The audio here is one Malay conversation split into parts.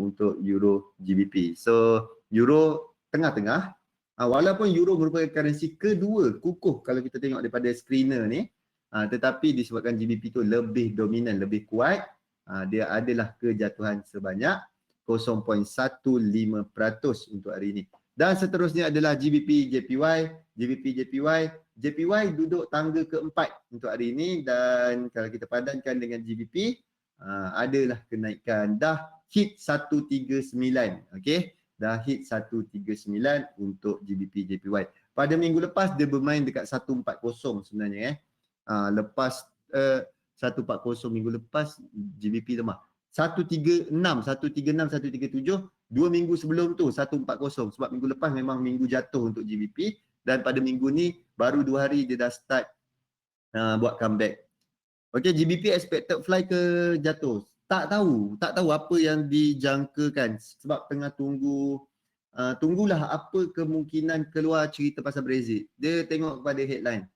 untuk euro GBP. So euro tengah-tengah. Walaupun euro merupakan currency kedua kukuh kalau kita tengok daripada screener ni, tetapi disebabkan GBP tu lebih dominan, lebih kuat, dia adalah kejatuhan sebanyak 0.15% untuk hari ini. Dan seterusnya adalah GBP JPY. JPY duduk tangga keempat untuk hari ini, dan kalau kita padankan dengan GBP, adalah kenaikan, dah hit 139, okey. Dah hit 139 untuk GBP JPY. Pada minggu lepas dia bermain dekat 140 sebenarnya lepas 140 minggu lepas GBP lemah. 136, 137, 2 minggu sebelum tu 140, sebab minggu lepas memang minggu jatuh untuk GBP, dan pada minggu ni baru 2 hari dia dah start buat comeback. Okey, GBP expected fly ke jatuh? Tak tahu apa yang dijangkakan, sebab tengah tunggulah apa kemungkinan keluar cerita pasal Brexit. Dia tengok kepada headline.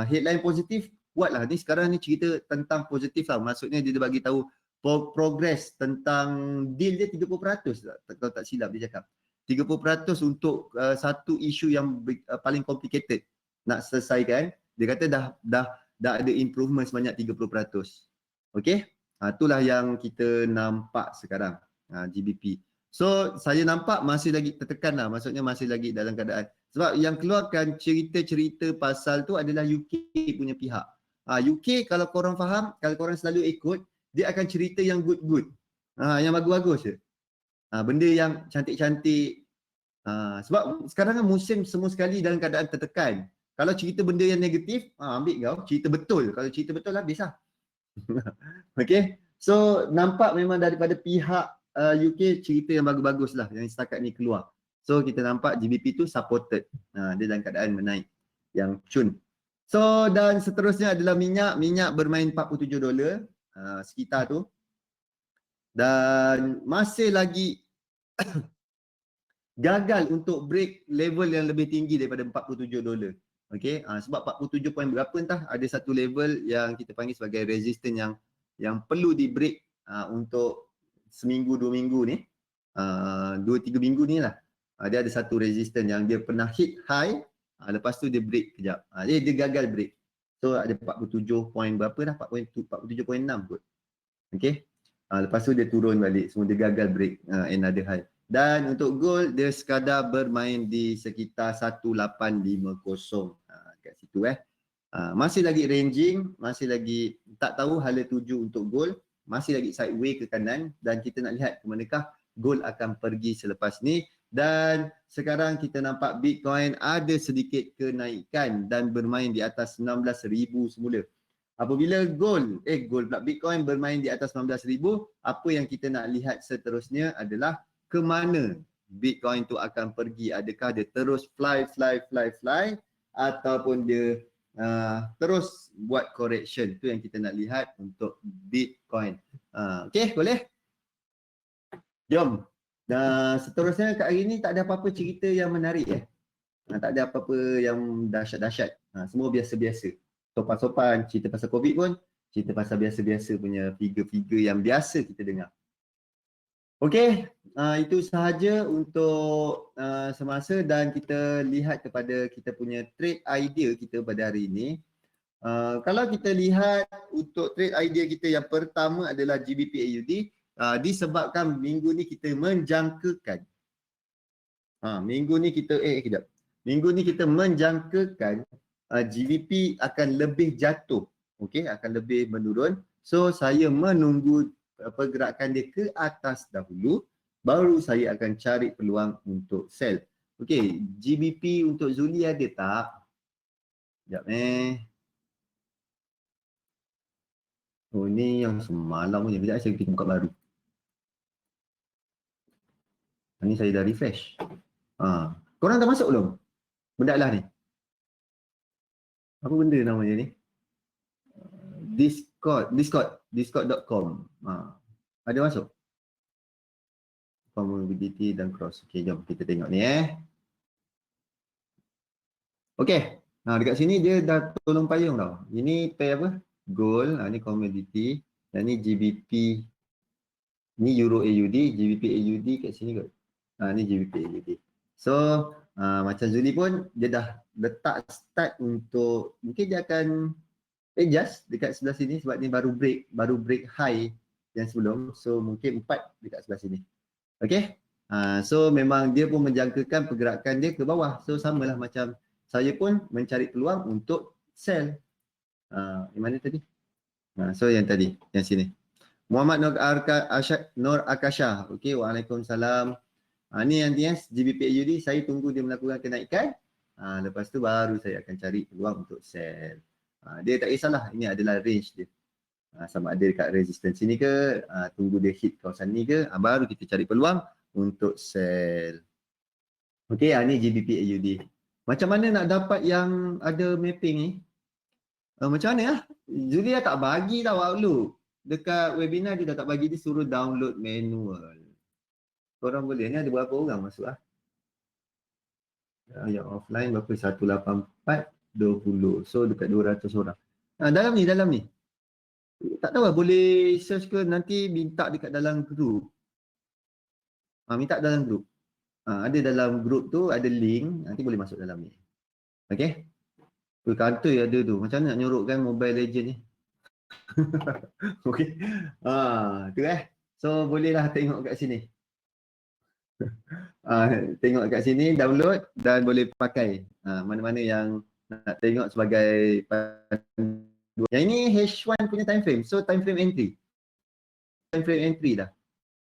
Headline positif, kuatlah. Ni sekarang ni cerita tentang positif lah. Maksudnya dia bagi tahu progress tentang deal dia 30%, kalau tak silap dia cakap. 30% untuk satu isu yang paling complicated nak selesaikan. Dia kata dah ada improvement sebanyak 30%. Okey? Itulah yang kita nampak sekarang, GBP. So saya nampak masih lagi tertekan lah, maksudnya masih lagi dalam keadaan. Sebab yang keluarkan cerita-cerita pasal tu adalah UK punya pihak. UK kalau korang faham, kalau korang selalu ikut, dia akan cerita yang good-good. Yang bagus-bagus je. Benda yang cantik-cantik. Sebab sekarang kan musim semua sekali dalam keadaan tertekan. Kalau cerita benda yang negatif, ambil kau. Cerita betul. Kalau cerita betul habis lah. Okay. So nampak memang daripada pihak UK cerita yang bagus-bagus lah yang setakat ni keluar. So kita nampak GBP tu supported. Dia dalam keadaan menaik yang cun. So dan seterusnya adalah minyak. Minyak bermain $47 sekitar tu. Dan masih lagi gagal untuk break level yang lebih tinggi daripada $47. Okey, sebab 47 point berapa entah, ada satu level yang kita panggil sebagai resistance yang perlu di break untuk seminggu 2 minggu ni, 2-3 minggu ni lah. Dia ada satu resistance yang dia pernah hit high, lepas tu dia break kejap. Dia gagal break. So ada 47 point berapa dah, 47.6 kot. Okey. Lepas tu dia turun balik, semua dia gagal break another high. Dan untuk gold dia sekadar bermain di sekitar 1850 kat situ masih lagi ranging, masih lagi tak tahu hala tuju untuk gold, masih lagi sideways ke kanan, dan kita nak lihat ke manakah gold akan pergi selepas ni. Dan sekarang kita nampak Bitcoin ada sedikit kenaikan dan bermain di atas 19,000 semula. Apabila Bitcoin bermain di atas 19,000, apa yang kita nak lihat seterusnya adalah ke mana Bitcoin tu akan pergi. Adakah dia terus fly ataupun dia terus buat correction. Tu yang kita nak lihat untuk Bitcoin. Okey, boleh? Jom. Dan seterusnya kat hari ni tak ada apa-apa cerita yang menarik tak ada apa-apa yang dahsyat-dahsyat. Semua biasa-biasa. Sopan-sopan, cerita pasal COVID pun cerita pasal biasa-biasa punya figure-figure yang biasa kita dengar. Okey, itu sahaja untuk semasa, dan kita lihat kepada kita punya trade idea kita pada hari ini. Kalau kita lihat untuk trade idea kita yang pertama adalah GBP AUD, disebabkan minggu ni kita menjangkakan minggu ni kita menjangkakan GBP akan lebih jatuh, okey, akan lebih menurun. So saya menunggu pergerakan dia ke atas dahulu, baru saya akan cari peluang untuk sell. Okey, GBP untuk Zuli ada tak? Sekejap Oh ni yang semalam punya, sekejap saya kita buka baru. Ni saya dah refresh. Korang dah masuk belum? Benda lah ni. Apa benda namanya ni? Discord.com. Ada masuk? Commodity dan cross. Okey, jom kita tengok ni Okey. Dekat sini dia dah tolong payung tau. Ini pair apa? Gold, ni commodity, dan ni GBP Ni Euro AUD, GBP AUD kat sini kot. Ni GBP AUD. So macam Zuli pun dia dah letak start untuk, mungkin dia akan adjust dekat sebelah sini sebab ni baru break high yang sebelum. So mungkin 4 dekat sebelah sini. Okay. So memang dia pun menjangkakan pergerakan dia ke bawah. So samalah macam saya pun mencari peluang untuk sell. Yang mana tadi? So yang tadi, yang sini. Muhammad Nur Akasha. Okay, waalaikumsalam. Ni yang dia GBP AUD, saya tunggu dia melakukan kenaikan. Lepas tu baru saya akan cari peluang untuk sell. Dia tak kisahlah, ini adalah range dia. Sama ada dekat resistance sini ke, tunggu dia hit kawasan ni ke, baru kita cari peluang untuk sell. Okay, ni GBP AUD. Macam mana nak dapat yang ada mapping ni? Macam mana lah? Julia tak bagi tau Outlook. Dekat webinar dia dah tak bagi, dia suruh download manual. Korang boleh, ni ada berapa orang masuk lah? Yang offline berapa? 184, 20. So dekat 200 orang. Dalam ni. Tak tahu lah, boleh search ke nanti minta dekat dalam group. Minta dalam group. Ada dalam group tu, ada link, nanti boleh masuk dalam ni. Okay? Kantoi ada tu. Macam mana nak nyorokkan Mobile Legend ni? Okay. Tu So bolehlah tengok kat sini. Tengok kat sini, download dan boleh pakai. Mana-mana yang nak tengok sebagai panduan. Yang ini H1 punya time frame. So time frame entry. Time frame entry dah.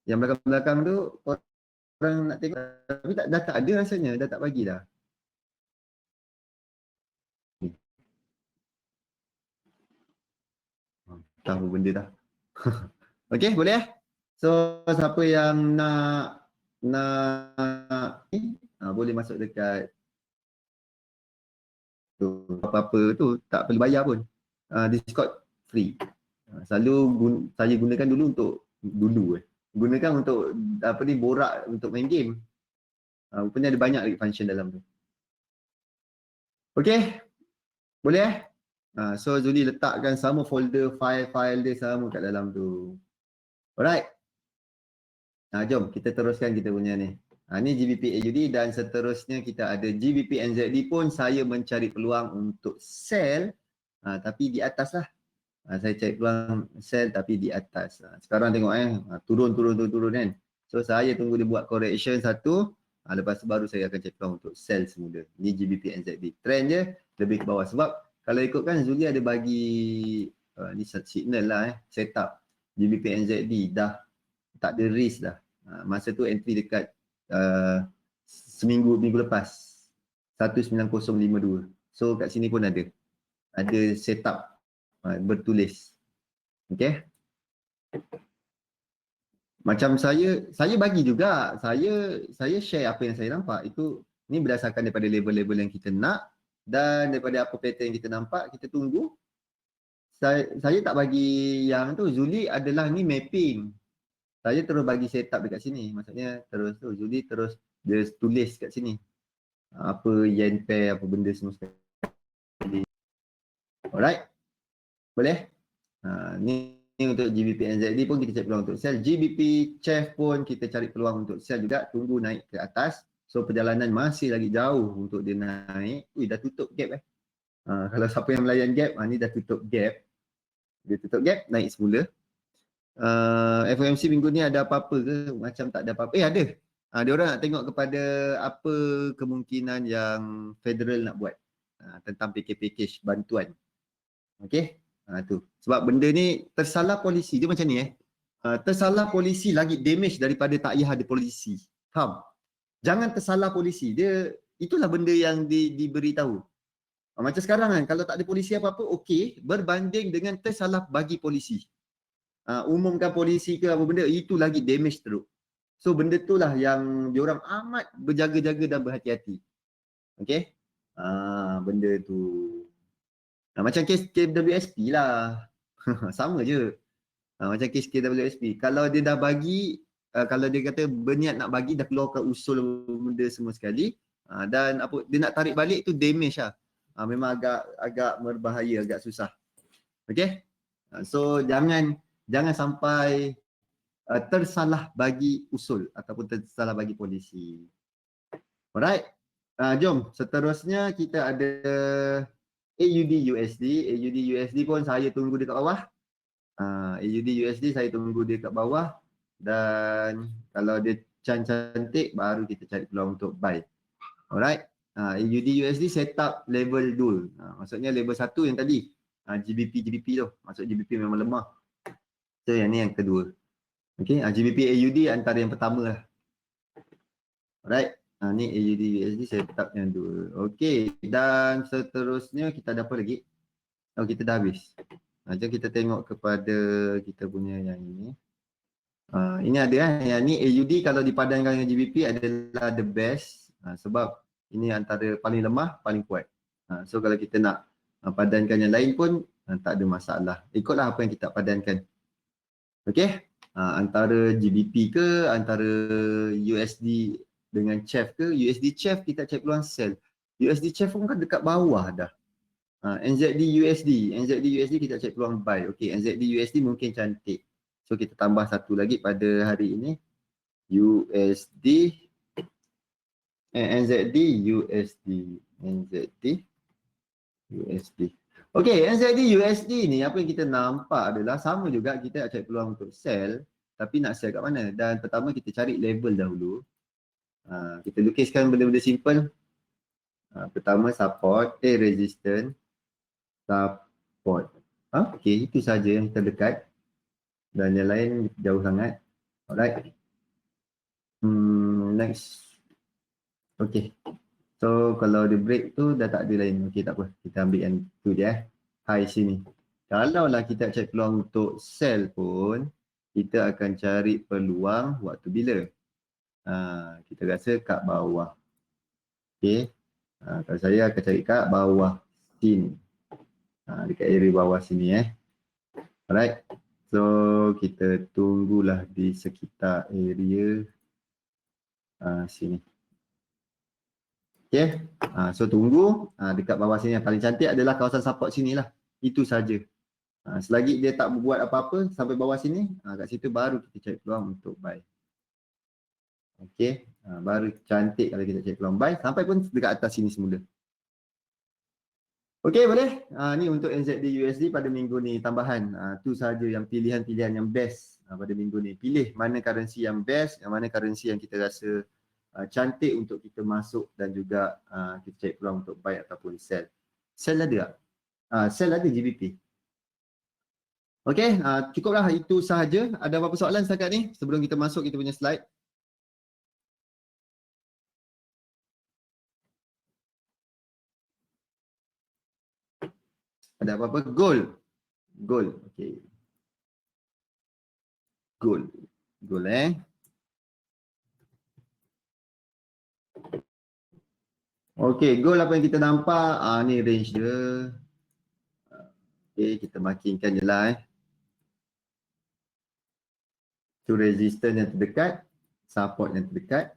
Yang belakang-belakang tu orang nak tengok, tapi dah tak ada rasanya, dah tak bagi dah. Tahu benda dah. Okey, boleh So siapa yang nak boleh masuk dekat tu, apa-apa tu tak perlu bayar pun. Discord free. Saya gunakan dulu gunakan untuk borak untuk main game. Rupanya ada banyak lagi function dalam tu. Okey. Boleh So Zuli letakkan sama folder file dia sama kat dalam tu. Alright. Jom kita teruskan kita punya ni. Ni GBP AUD dan seterusnya kita ada GBP NZD pun saya mencari peluang untuk sell tapi di atas lah. Saya cari peluang sell tapi di atas. Sekarang tengok turun kan. So saya tunggu dia buat correction satu, lepas tu baru saya akan cari peluang untuk sell semula. Ni GBP NZD. Trend dia lebih ke bawah sebab kalau ikutkan Zuli ada bagi ni signal lah setup GBP NZD dah tak ada risk dah. Masa tu entry dekat minggu lepas 19052. So kat sini pun ada setup bertulis. Okay. Macam saya bagi juga, saya share apa yang saya nampak. Itu ni berdasarkan daripada level-level yang kita nak dan daripada apa pattern yang kita nampak, kita tunggu. Saya tak bagi yang tu, Zuli adalah ni mapping. Saya terus bagi setup dekat sini. Maksudnya terus tu Zuli terus dia tulis kat sini. Apa yen pair, apa benda semua sekali. Alright. Boleh? Ni untuk GBP NZD pun kita cari peluang untuk sell. GBP CHF pun kita cari peluang untuk sell juga. Tunggu naik ke atas. So perjalanan masih lagi jauh untuk dia naik. Dah tutup gap kalau siapa yang melayan gap, ni dah tutup gap. Dia tutup gap, naik semula. FOMC minggu ni ada apa-apa ke? Macam tak ada apa-apa. Ada. Dia orang nak tengok kepada apa kemungkinan yang federal nak buat tentang package bantuan. Okey. Tu. Sebab benda ni tersalah polisi. Dia macam ni tersalah polisi lagi damage daripada tak payah ada polisi. Faham? Jangan tersalah polisi. Itulah benda yang diberitahu. Macam sekarang kan, kalau tak ada polisi apa-apa, okey, berbanding dengan tersalah bagi polisi. Umumkan polisi ke apa benda, itu lagi damage teruk. So benda tu lah yang diorang amat berjaga-jaga dan berhati-hati. Okay. Benda tu. Macam kes KWSP lah. Sama je. Macam kes KWSP. Kalau dia dah bagi, kalau dia kata berniat nak bagi, dah keluarkan usul benda semua sekali. Dan apa dia nak tarik balik tu damage lah. Memang agak berbahaya, agak susah. Okay. So jangan sampai tersalah bagi usul ataupun tersalah bagi polisi. Alright. Jom seterusnya kita ada AUD USD. AUD USD pun saya tunggu dekat bawah. AUD USD saya tunggu dia kat bawah, dan kalau dia cantik baru kita cari peluang untuk buy. Alright. AUD USD setup level 2. Maksudnya level 1 yang tadi. GBP tu. Maksud GBP memang lemah. So yang ni yang kedua. Okay. GBP AUD antara yang pertama lah. Alright. Ni AUD USD setup yang 2. Okay. Dan seterusnya kita ada apa lagi? Oh, kita dah habis. Jom kita tengok kepada kita punya yang ini. Ini ada yang ni AUD kalau dipadankan dengan GBP adalah the best, sebab ini antara paling lemah, paling kuat. So kalau kita nak padankan yang lain pun tak ada masalah. Ikutlah apa yang kita padankan. Okey. Antara GBP ke, antara USD dengan CHF ke, USD CHF kita cek peluang sell. USD CHF pun kan dekat bawah dah. NZD USD kita cek peluang buy. Okey, NZD USD mungkin cantik. So kita tambah satu lagi pada hari ini. NZD USD. Okey, NZD USD ni apa yang kita nampak adalah sama juga, kita nak cari peluang untuk sell, tapi nak sell kat mana? Dan pertama kita cari level dahulu. Kita lukiskan benda-benda simple. Pertama support, resistance, support. Okey, itu saja yang terdekat. Dan yang lain jauh sangat. Alright. Next. Okey. So kalau dia break tu dah tak ada lain. Okey, tak apa. Kita ambil yang tu je high sini. Kalau lah kita cari peluang untuk sell pun, kita akan cari peluang waktu bila? Kita rasa kat bawah. Okey. Kalau saya akan cari kat bawah sini. Dekat area bawah sini Alright. So kita tunggulah di sekitar area sini. Okay. So tunggu dekat bawah sini. Yang paling cantik adalah kawasan support sini lah. Itu saja. Selagi dia tak berbuat apa-apa sampai bawah sini, kat situ baru kita cari peluang untuk buy. Okay. Baru cantik kalau kita cari peluang buy. Sampai pun dekat atas sini semula. Okey, boleh. Ni untuk NZD USD pada minggu ni tambahan. Tu saja yang pilihan-pilihan yang best pada minggu ni. Pilih mana currency yang best, yang mana currency yang kita rasa cantik untuk kita masuk dan juga kita cari peluang untuk buy ataupun sell. Sell ada tak? Sell ada GBP. Okey, cukuplah itu sahaja. Ada apa-apa soalan setakat ni sebelum kita masuk kita punya slide? Ada apa-apa? Gold. Okey. Gold Okey, gold apa yang kita nampak? Ni range dia. Okey, kita makinkan je lah Tu resistance yang terdekat, support yang terdekat.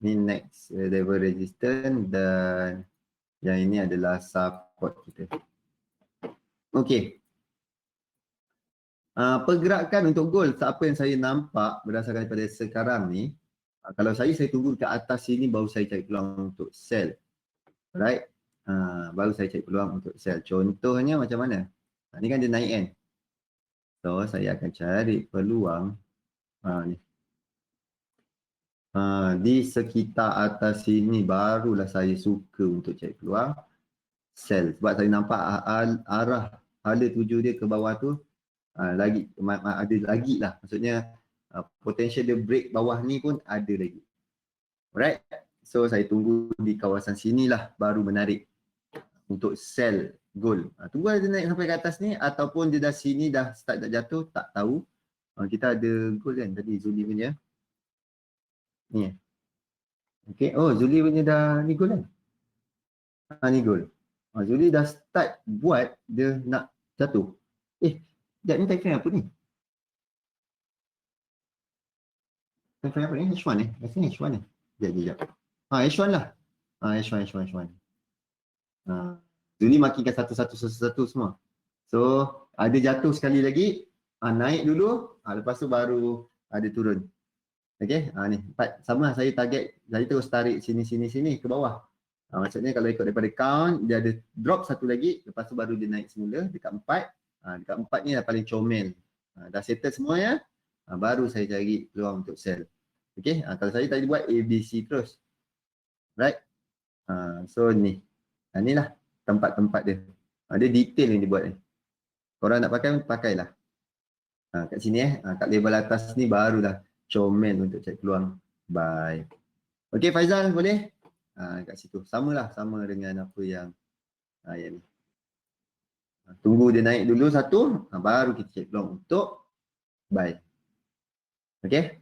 Ni next level resistance dan yang ini adalah support kita. Okey. Pergerakan untuk gold, apa yang saya nampak berdasarkan daripada sekarang ni, kalau saya tunggu dekat atas sini baru saya cari peluang untuk sell. Right? Baru saya cari peluang untuk sell. Contohnya macam mana? Ni kan dia naik kan? So saya akan cari peluang ni. Di sekitar atas sini barulah saya suka untuk cari peluang sell. Sebab saya nampak arah hala tuju dia ke bawah tu lagi ada lagi lah. Maksudnya potential dia break bawah ni pun ada lagi. Alright. So saya tunggu di kawasan sinilah baru menarik untuk sell gold. Tunggu dia naik sampai ke atas ni ataupun dia dah sini dah start dah jatuh, tak tahu. Kita ada gold kan tadi Zuli punya. Ni. Okay. Oh, Zuli punya dah ni gold kan? Ni gold. Zuli dah start buat dia nak jatuh. Sekejap ni time frame apa ni? Time frame apa ni? H1 Rasanya H1 Sekejap. H1 lah. H1. Zuli makinkan satu-satu semua. So, ada jatuh sekali lagi. Naik dulu. Lepas tu baru ada turun. Okey, ni 4 sama lah, saya target, saya terus tarik sini ke bawah. Maksudnya kalau ikut daripada count, dia ada drop satu lagi, lepas tu baru dia naik semula dekat 4. Dekat 4 ni dah paling comel. Dah settle semua ya. Baru saya cari peluang untuk sell. Okey, kalau saya tadi buat ABC terus. Right? So ni. Ni lah tempat-tempat dia. Dia detail yang dia buat ni. Korang nak pakai, pakailah. Kat sini kat label atas ni barulah comel untuk cari peluang buy. Okey Faizal, boleh? Kat situ sama dengan apa yang ni. Tunggu dia naik dulu satu, baru kita cek peluang untuk buy. Okey.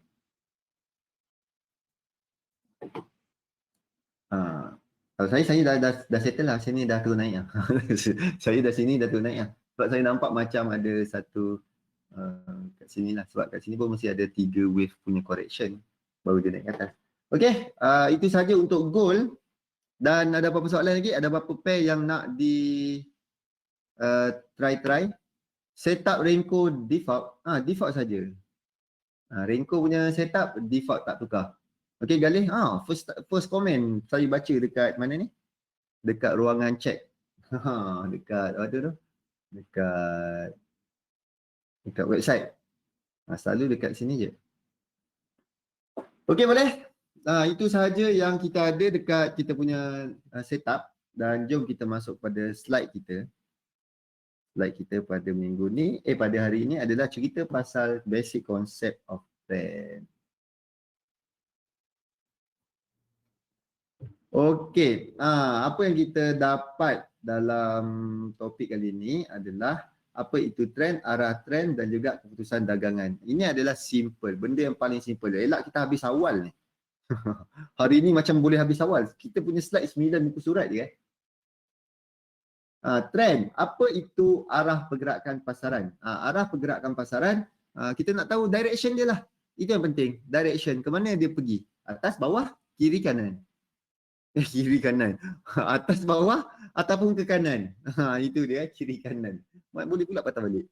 Kalau saya dah settle lah, sini dah turun naik lah. Saya dah sini dah turun naik lah. Sebab saya nampak macam ada satu kat sini lah. Sebab kat sini pun mesti ada 3 wave punya correction baru dia naik ke atas. Okey, itu saja untuk gold. Dan ada apa-apa soalan lagi? Ada apa-apa pair yang nak di try? Setup Renko default. Default saja. Renko punya setup default, tak tukar. Okey Galih, first comment saya baca dekat mana ni? Dekat ruangan chat. Dekat apa tu? Dekat website. Selalu dekat sini je. Okey boleh? Itu sahaja yang kita ada dekat kita punya setup, dan jom kita masuk pada slide kita. Slide kita pada minggu ni, pada hari ini adalah cerita pasal basic concept of trend. Okey, apa yang kita dapat dalam topik kali ini adalah apa itu trend, arah trend dan juga keputusan dagangan. Ini adalah simple, benda yang paling simple. Elak kita habis awal ni. Hari ni macam boleh habis awal. Kita punya slide 9 muka surat je. Trend, apa itu arah pergerakan pasaran? Arah pergerakan pasaran, kita nak tahu direction dia lah. Itu yang penting, direction. Ke mana dia pergi? Atas, bawah, kiri, kanan. Kiri, kanan. Atas, bawah, ataupun ke kanan. Itu dia, kiri, kanan. Boleh pula patah balik.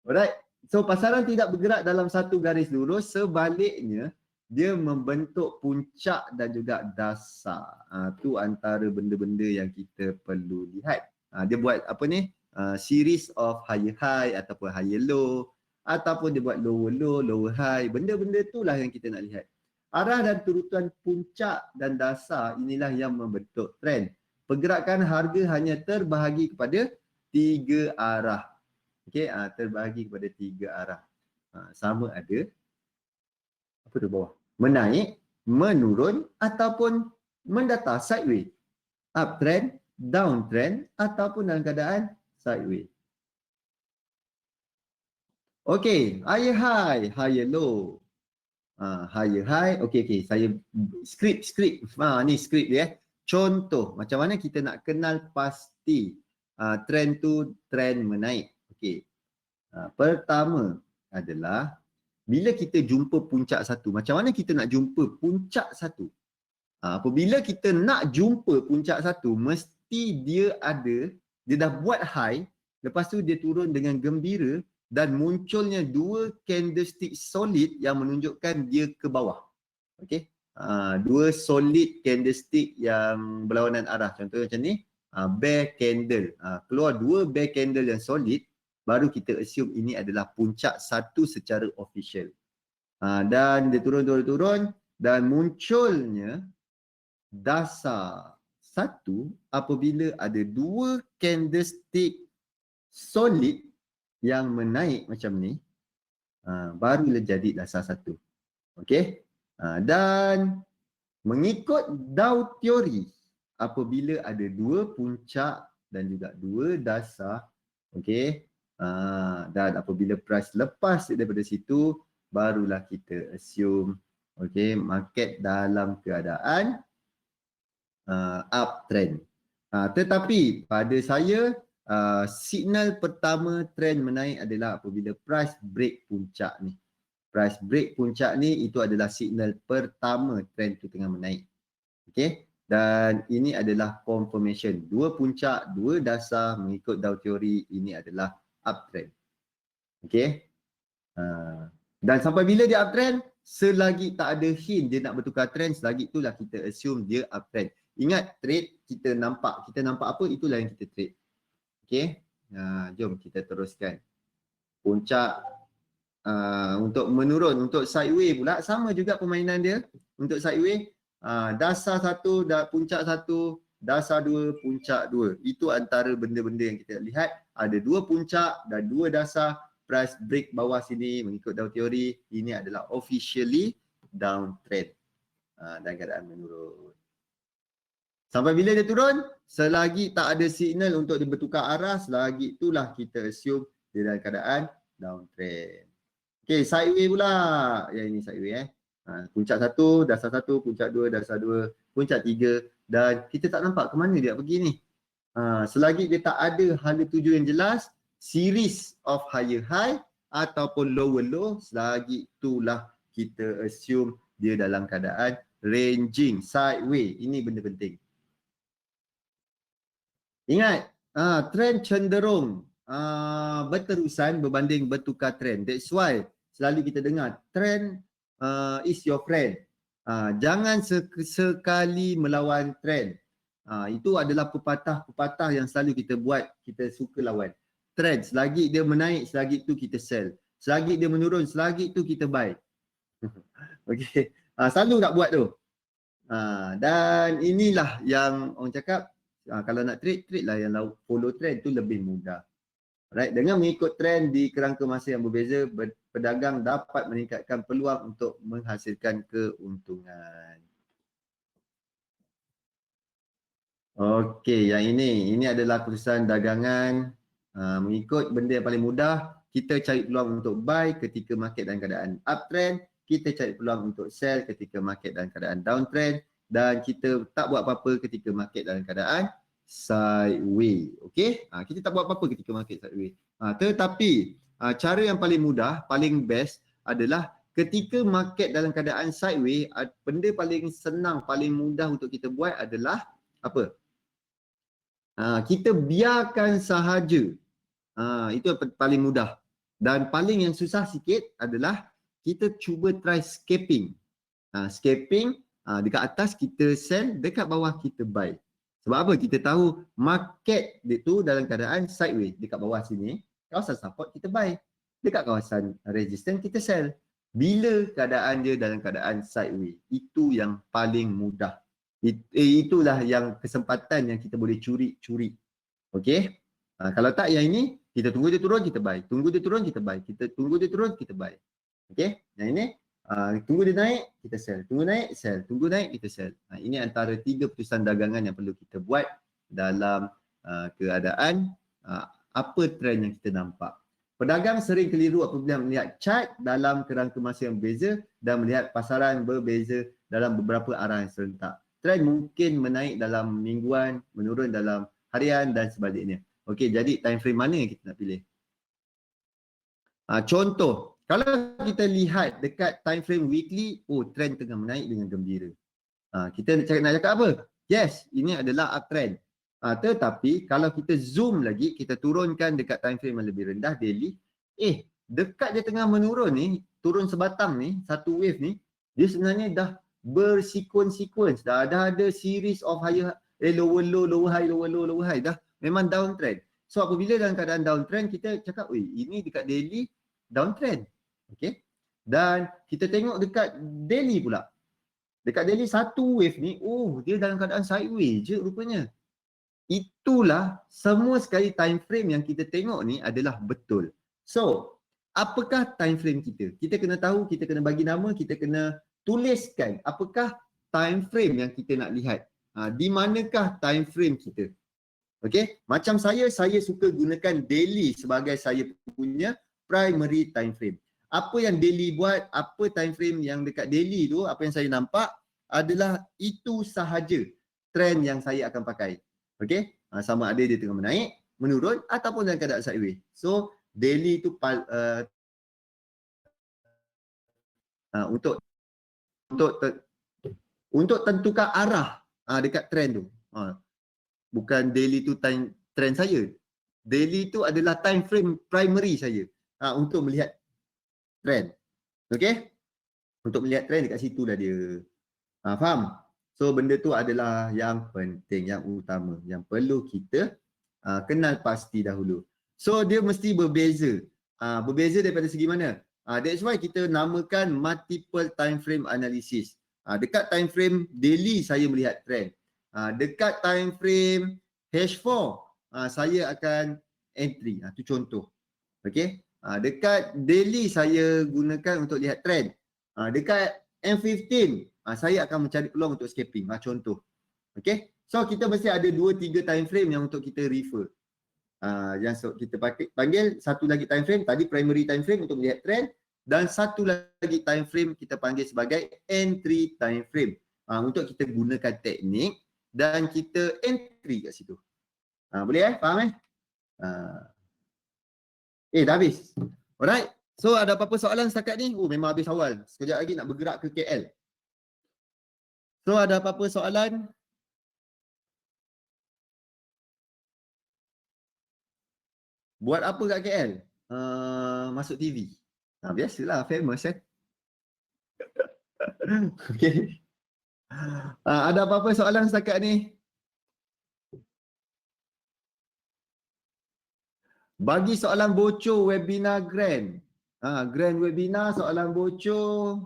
Alright. So, pasaran tidak bergerak dalam satu garis lurus. Sebaliknya, dia membentuk puncak dan juga dasar. Tu antara benda-benda yang kita perlu lihat. Dia buat apa ni? Series of higher high ataupun higher low, ataupun dia buat lower low, lower high. Benda-benda itulah yang kita nak lihat. Arah dan turutan puncak dan dasar inilah yang membentuk trend. Pergerakan harga hanya terbahagi kepada 3 arah. Okey, terbahagi kepada 3 arah. Sama ada apa tu bawah? Menaik, menurun ataupun mendatar, sideways. Uptrend, downtrend ataupun dalam keadaan sideways. Okey, higher high, higher low. Higher high, okey, saya script. Ni script dia. Contoh, macam mana kita nak kenal pasti trend tu trend menaik. Okey. Pertama adalah bila kita jumpa puncak satu. Macam mana kita nak jumpa puncak satu? Apabila kita nak jumpa puncak satu, mesti dia dah buat high, lepas tu dia turun dengan gembira dan munculnya 2 candlestick solid yang menunjukkan dia ke bawah. Okey. 2 solid candlestick yang berlawanan arah. Contohnya macam ni, bear candle. Keluar 2 bear candle yang solid, baru kita assume ini adalah puncak satu secara official. Dan dia turun dan munculnya dasar satu apabila ada 2 candlestick solid yang menaik macam ni, barulah jadi dasar satu. Okey. Dan mengikut Dow teori, apabila ada 2 puncak dan juga 2 dasar, okey, dan apabila price lepas daripada situ, barulah kita assume okey, market dalam keadaan uptrend. Tetapi pada saya signal pertama trend menaik adalah apabila price break puncak ni. Price break puncak ni itu adalah signal pertama trend tu tengah menaik. Okey. Dan ini adalah confirmation. 2 puncak, 2 dasar mengikut Dow teori, ini adalah uptrend. Okey. Dan sampai bila dia uptrend? Selagi tak ada hint dia nak bertukar trend, selagi itulah kita assume dia uptrend. Ingat, trade kita nampak apa, itulah yang kita trade. Okay, jom kita teruskan. Puncak untuk menurun, untuk sideway pula sama juga permainan dia. Untuk sideway, dasar 1, puncak 1, dasar 2, puncak 2. Itu antara benda-benda yang kita lihat. Ada 2 puncak dan 2 dasar. Price break bawah sini mengikut Dow Theory, ini adalah officially downtrend dan keadaan menurun. Sampai bila dia turun? Selagi tak ada signal untuk dia bertukar arah, selagi itulah kita assume dia dalam keadaan downtrend. Okay, sideway pula. Yang ini sideway puncak 1, dasar 1, puncak 2, dasar 2, puncak 3 dan kita tak nampak ke mana dia pergi ni. Selagi dia tak ada hala tuju yang jelas, series of higher high ataupun lower low, selagi itulah kita assume dia dalam keadaan ranging sideway. Ini benda penting. Ingat, trend cenderung berterusan berbanding bertukar trend. That's why selalu kita dengar trend is your friend. Jangan sekali melawan trend. Itu adalah pepatah-pepatah yang selalu kita buat, kita suka lawan. Trend, selagi dia menaik, selagi itu kita sell. Selagi dia menurun, selagi itu kita buy. Okay, selalu tak buat tu. Dan inilah yang orang cakap, kalau nak trade lah yang follow trend tu lebih mudah. Right? Dengan mengikut trend di kerangka masa yang berbeza, pedagang dapat meningkatkan peluang untuk menghasilkan keuntungan. Okey, yang ini adalah keputusan dagangan. Mengikut benda yang paling mudah, kita cari peluang untuk buy ketika market dalam keadaan uptrend, kita cari peluang untuk sell ketika market dalam keadaan downtrend dan kita tak buat apa-apa ketika market dalam keadaan sideway. Okey? Kita tak buat apa-apa ketika market sideway. Tetapi cara yang paling mudah, paling best adalah ketika market dalam keadaan sideway, benda paling senang, paling mudah untuk kita buat adalah apa? Kita biarkan sahaja. Itu yang paling mudah. Dan paling yang susah sikit adalah kita cuba try scalping. Scalping, dekat atas kita sell, dekat bawah kita buy. Sebab apa? Kita tahu market itu dalam keadaan sideways. Dekat bawah sini, kawasan support kita buy. Dekat kawasan resistance kita sell. Bila keadaan dia dalam keadaan sideways, itu yang paling mudah. Itulah yang kesempatan yang kita boleh curi. Okey? Kalau tak yang ini, kita tunggu dia turun, kita buy. Tunggu dia turun, kita buy. Kita tunggu dia turun, kita buy. Okey? Yang ini, tunggu dia naik, kita sell. Tunggu naik, sell. Tunggu naik, kita sell. Ini antara 3 keputusan dagangan yang perlu kita buat dalam keadaan apa trend yang kita nampak. Pedagang sering keliru apabila melihat chart dalam kerangka masa yang berbeza dan melihat pasaran berbeza dalam beberapa arah yang serentak. Trend mungkin menaik dalam mingguan, menurun dalam harian dan sebaliknya. Okey, jadi time frame mana yang kita nak pilih? Contoh, kalau kita lihat dekat time frame weekly, trend tengah menaik dengan gembira. Kita nak cakap apa? Yes, ini adalah uptrend. Tetapi kalau kita zoom lagi, kita turunkan dekat time frame yang lebih rendah, daily, dekat dia tengah menurun ni, turun sebatang ni, satu wave ni, dia sebenarnya dah bersequence, dah ada series of higher lower low, lower high, lower low, lower high, dah memang downtrend. So apabila dalam keadaan downtrend, kita cakap, ini dekat daily downtrend. Okay? Dan kita tengok dekat daily pula. Dekat daily satu wave ni, dia dalam keadaan sideways je rupanya. Itulah semua sekali time frame yang kita tengok ni adalah betul. So, apakah time frame kita? Kita kena tahu, kita kena bagi nama, kita kena tuliskan apakah time frame yang kita nak lihat. Di manakah time frame kita? Okey, macam saya suka gunakan daily sebagai saya punya primary time frame. Apa yang daily buat, apa time frame yang dekat daily tu, apa yang saya nampak adalah itu sahaja trend yang saya akan pakai. Okey, sama ada dia tengah menaik, menurun ataupun dalam keadaan sideways. So, daily tu untuk tentukan arah dekat trend tu. Bukan daily tu time trend saya. Daily tu adalah time frame primary saya untuk melihat trend. Okay? Untuk melihat trend dekat situ dah dia. Faham? So benda tu adalah yang penting, yang utama, yang perlu kita kenal pasti dahulu. So dia mesti berbeza. Berbeza daripada segi mana? That's why kita namakan multiple time frame analysis. Dekat time frame daily saya melihat trend. Dekat time frame H4 saya akan entry. Itu contoh. Okay? Dekat daily saya gunakan untuk lihat trend. Dekat M15 saya akan mencari peluang untuk escaping. Contoh. Okay? So kita mesti ada 2-3 time frame yang untuk kita refer. Yang kita panggil satu lagi time frame, tadi primary time frame untuk melihat trend, dan satu lagi time frame kita panggil sebagai entry time frame. Untuk kita gunakan teknik dan kita entry kat situ. Boleh faham dah habis. Alright. So ada apa-apa soalan setakat ni? Memang habis awal. Sekejap lagi nak bergerak ke KL. So ada apa-apa soalan? Buat apa kat KL? Masuk TV. Biasalah, famous Okay. Ada apa-apa soalan setakat ni? Bagi soalan bocor webinar grand. Grand webinar soalan bocor.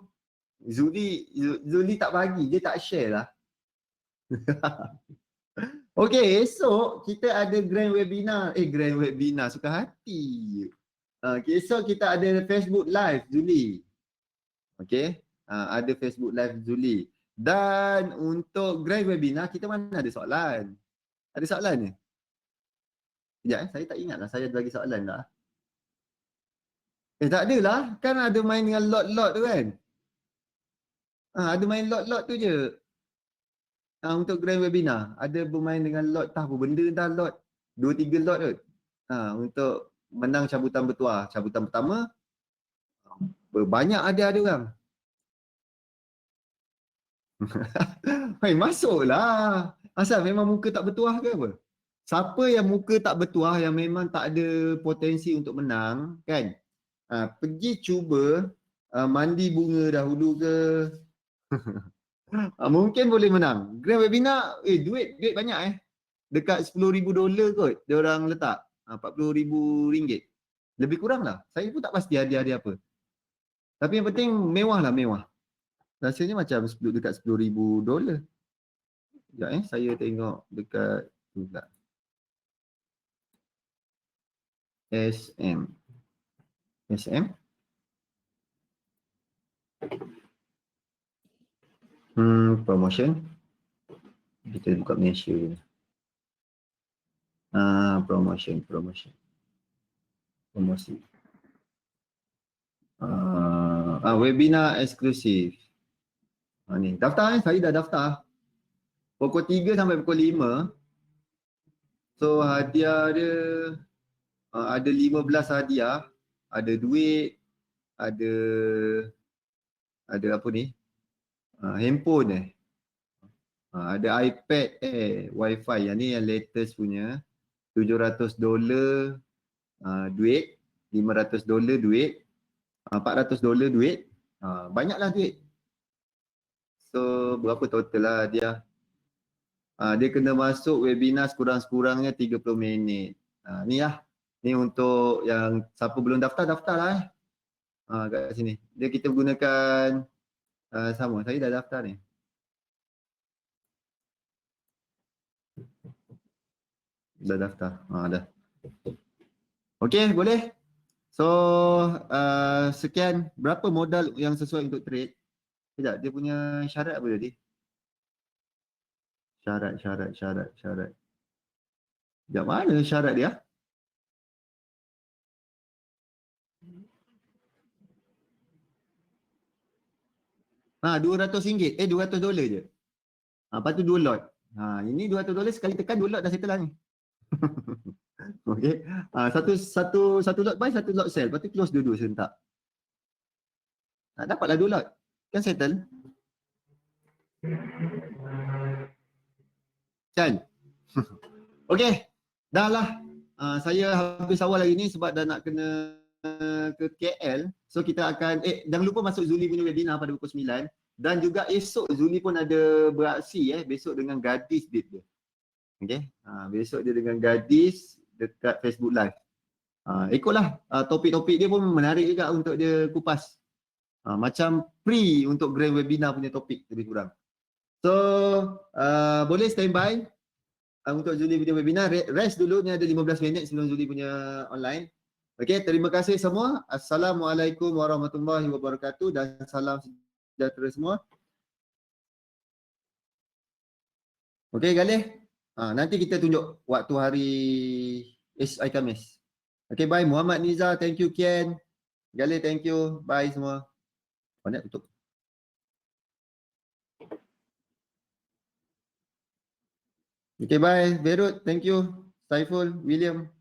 Zuli tak bagi, dia tak share lah. Okey, esok kita ada grand webinar. Grand webinar, suka hati. Okay, esok kita ada Facebook Live Zuli. Okey, ada Facebook Live Zuli. Dan untuk grand webinar, kita mana ada soalan? Ada soalan ni? Sekejap saya tak ingat lah, saya ada lagi soalan tak? Tak adalah, kan ada main dengan lot-lot tu kan? Ada main lot-lot tu je. Untuk grand webinar, ada bermain dengan lot, tak apa benda dah lot. 2-3 lot tu. Untuk menang cabutan bertuah. Cabutan pertama, banyak ada orang. Masuklah. Asal memang muka tak bertuah ke apa? Siapa yang muka tak bertuah, yang memang tak ada potensi untuk menang, kan? Pergi cuba mandi bunga dahulu ke. Mungkin boleh menang. Grand webinar, duit banyak Dekat $10,000 kot dia orang letak. RM40,000. Lebih kurang lah. Saya pun tak pasti hadiah apa. Tapi yang penting mewah lah, mewah. Rasanya macam dekat $10,000. Sekejap saya tengok dekat juga. SM. Promotion. Kita buka Malaysia je. Promosi. Webinar eksklusif. Ni daftar saya dah daftar. Pukul 3 sampai pukul 5. So hadiah dia ada 15 hadiah. Ada duit, ada apa ni? Handphone ada iPad Wi-Fi. Yang ni yang latest punya. $700 duit, $500 duit, $400 duit. Banyaklah duit. So berapa total lah dia? Dia kena masuk webinar sekurang-kurangnya 30 minit. Ni lah. Ni untuk yang siapa belum daftar lah kat sini. Dia kita gunakan sama. Saya dah daftar ni. Dah daftar. Dah. Okey, boleh? So, sekian. Berapa modal yang sesuai untuk trade? Sekejap, dia punya syarat apa tadi? Syarat. Sekejap, mana syarat dia? $200. $200 je. Lepas tu 2 lot. Ini $200 sekali tekan 2 lot dah settle lah ni. Okey. Satu lot buy, satu lot sell. Lepas tu close dua-dua serentak. Dapatlah 2 lot. Kan settle. Kan? Okey. Dah lah. Saya habis awal hari ni sebab dah nak kena ke KL. So kita akan, jangan lupa masuk Zuli punya webinar pada pukul 9. Dan juga esok Zuli pun ada beraksi besok dengan gadis dia. Okay. Besok dia dengan gadis dekat Facebook Live. Ikutlah topik-topik dia pun menarik juga untuk dia kupas. Macam pre untuk grand webinar punya topik lebih kurang. So boleh standby untuk Zuli punya webinar. Rest dulu, ni ada 15 minit sebelum Zuli punya online. Okay, terima kasih semua. Assalamualaikum warahmatullahi wabarakatuh dan salam sejahtera semua. Okay Galih, nanti kita tunjuk waktu hari SI Khamis. Okay, bye. Muhammad Niza, thank you. Kian, Galih, thank you. Bye semua. Banyak tutup. Okay, bye. Berut, thank you. Saiful, William.